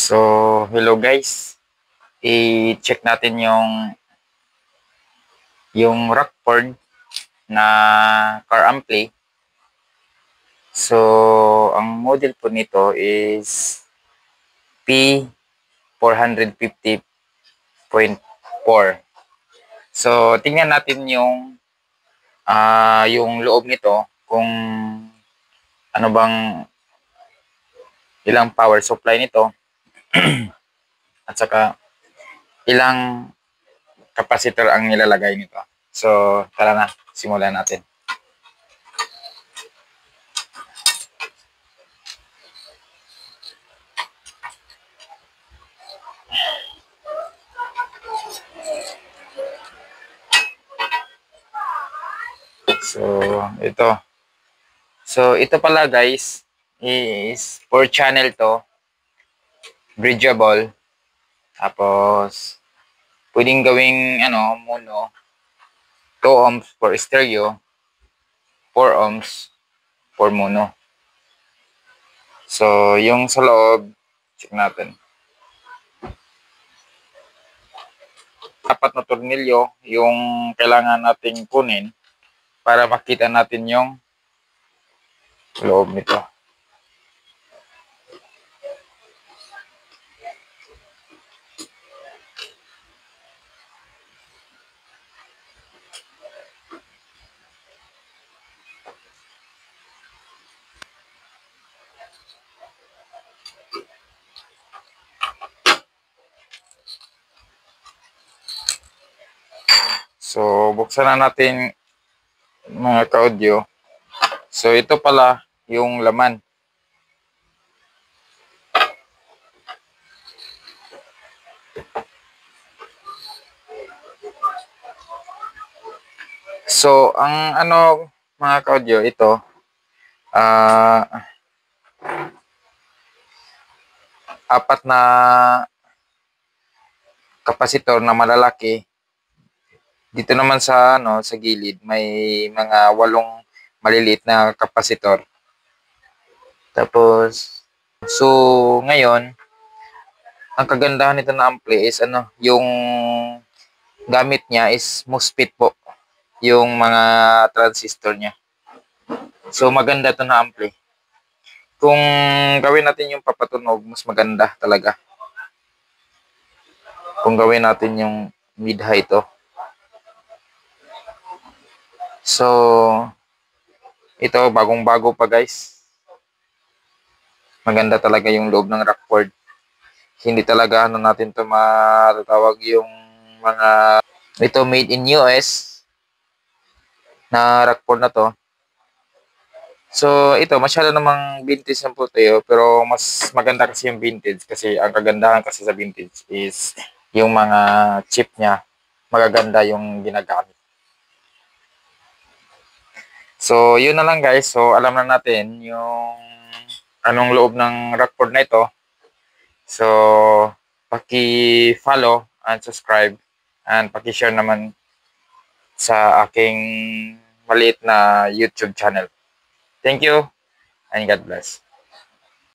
So, hello guys. I-check natin yung Rockford na car ampli. So, ang model po nito is P450.4. So, tingnan natin yung loob nito kung ano bang ilang power supply nito at saka ilang capacitor ang nilalagay nito. So, tara na, simulan natin. So, ito. So, ito pala guys is 4 channel to. Bridgeable. Tapos, pwedeng gawing mono. 2 ohms for stereo. 4 ohms for mono. So, yung sa loob, check natin. Apat na tornilyo yung kailangan nating kunin para makita natin yung loob nito. So, buksan na natin mga ka-audio. So, ito pala yung laman. So, ang mga ka-audio, ito, apat na kapasitor na malalaki. Dito naman sa sa gilid may mga 8 maliliit na kapasitor. Tapos ngayon ang kagandahan nito na ampli is yung gamit niya is MOSFET po, yung mga transistor niya. So maganda to na ampli. Kung gawin natin yung papatunog, mas maganda talaga. Kung gawin natin yung mid-high to. So, ito, bagong-bago pa guys. Maganda talaga yung loob ng Rockford. Hindi talaga natin to matatawag yung mga... Ito, made in US na Rockford na to. So, ito, masyado namang vintage ng puto, pero mas maganda kasi yung vintage kasi ang kagandahan kasi sa vintage is yung mga chip niya, magaganda yung ginagamit. So, yun na lang guys. So, alam na natin yung anong loob ng Rockford na ito. So, paki-follow and subscribe and paki-share naman sa aking maliit na YouTube channel. Thank you and God bless.